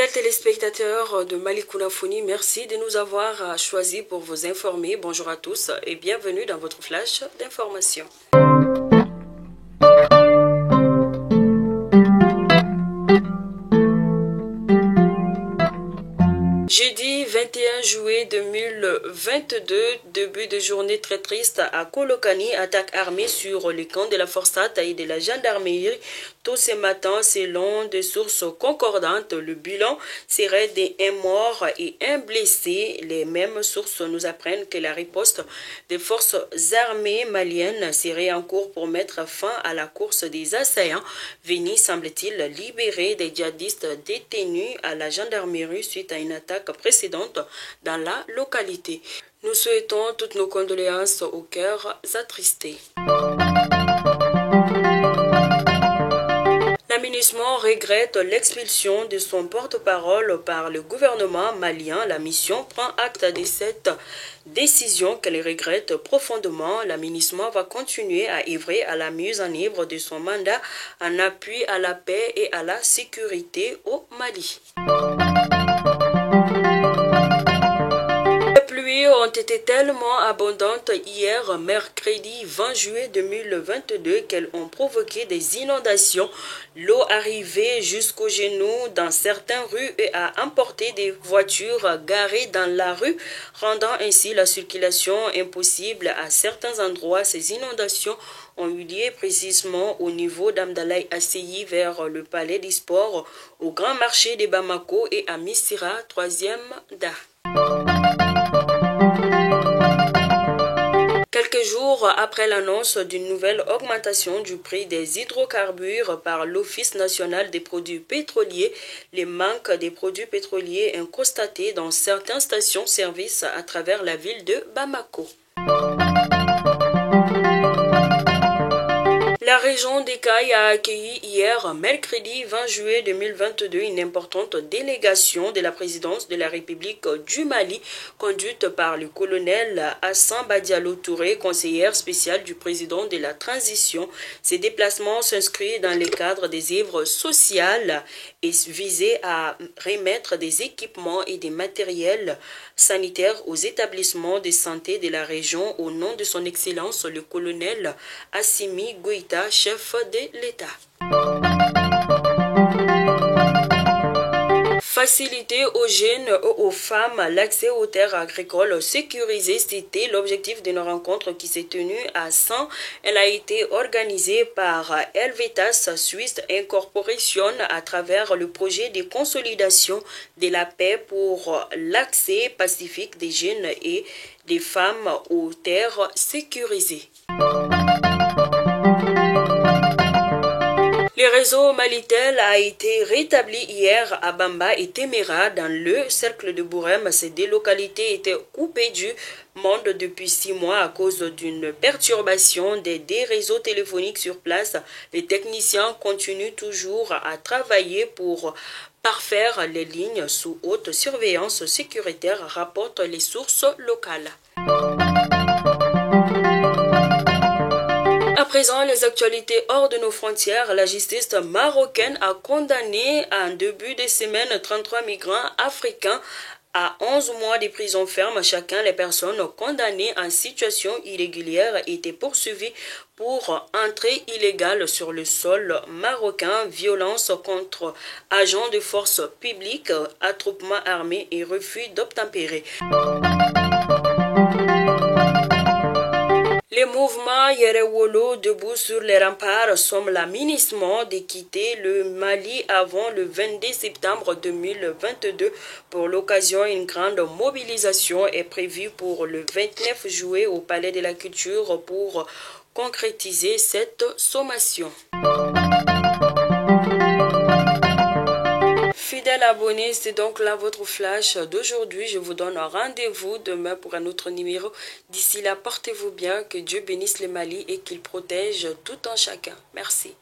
Fidèles téléspectateurs de Malikounda Foni, merci de nous avoir choisis pour vous informer. Bonjour à tous et bienvenue dans votre flash d'information. Jeudi 21 juillet 2022, début de journée très triste à Kolokani, attaque armée sur les camps de la Forçat et de la gendarmerie. Tôt ce matin, selon des sources concordantes, le bilan serait d'un mort et un blessé. Les mêmes sources nous apprennent que la riposte des forces armées maliennes serait en cours pour mettre fin à la course des assaillants, venus, semble-t-il, libérer des djihadistes détenus à la gendarmerie suite à une attaque précédente dans la localité. Nous souhaitons toutes nos condoléances aux cœurs attristés. L'aménagement regrette l'expulsion de son porte-parole par le gouvernement malien. La mission prend acte de cette décision qu'elle regrette profondément. L'aménagement va continuer à œuvrer à la mise en œuvre de son mandat en appui à la paix et à la sécurité au Mali. Ont été tellement abondantes hier, mercredi 20 juillet 2022, qu'elles ont provoqué des inondations. L'eau arrivait jusqu'aux genoux dans certaines rues et a emporté des voitures garées dans la rue, rendant ainsi la circulation impossible à certains endroits. Ces inondations ont eu lieu précisément au niveau d'Amdalaï Asseyi vers le palais des sports, au grand marché de Bamako et à Missira, 3e Da. Quelques jours après l'annonce d'une nouvelle augmentation du prix des hydrocarbures par l'Office national des produits pétroliers, le manque des produits pétroliers est constaté dans certaines stations-service à travers la ville de Bamako. La région d'Ekaï a accueilli hier, mercredi 20 juillet 2022, une importante délégation de la présidence de la République du Mali, conduite par le colonel Hassan Badialo Touré, conseillère spéciale du président de la transition. Ces déplacements s'inscrivent dans le cadre des œuvres sociales et visaient à remettre des équipements et des matériels sanitaires aux établissements de santé de la région au nom de son Excellence le colonel Assimi Goïta, chef de l'État. Faciliter aux jeunes et aux femmes l'accès aux terres agricoles sécurisées, c'était l'objectif de nos rencontres qui s'est tenue à Caen. Elle a été organisée par Helvetas Swiss Incorporation à travers le projet de consolidation de la paix pour l'accès pacifique des jeunes et des femmes aux terres sécurisées. Le réseau Malitel a été rétabli hier à Bamba et Téméra dans le cercle de Bourem. Ces deux localités étaient coupées du monde depuis 6 mois à cause d'une perturbation des deux réseaux téléphoniques sur place. Les techniciens continuent toujours à travailler pour parfaire les lignes sous haute surveillance sécuritaire, rapportent les sources locales. À présent, les actualités hors de nos frontières. La justice marocaine a condamné en début de semaine 33 migrants africains à 11 mois de prison ferme chacun. Les personnes condamnées en situation irrégulière étaient poursuivies pour entrée illégale sur le sol marocain, violence contre agents de force publique, attroupement armé et refus d'obtempérer. Les mouvements Yerewolo debout sur les remparts somment l'aménagement de quitter le Mali avant le 22 septembre 2022. Pour l'occasion, une grande mobilisation est prévue pour le 29 juillet au Palais de la Culture pour concrétiser cette sommation. Fidèles abonnés, c'est donc là votre flash d'aujourd'hui. Je vous donne rendez-vous demain pour un autre numéro. D'ici là, portez-vous bien, que Dieu bénisse le Mali et qu'il protège tout un chacun. Merci.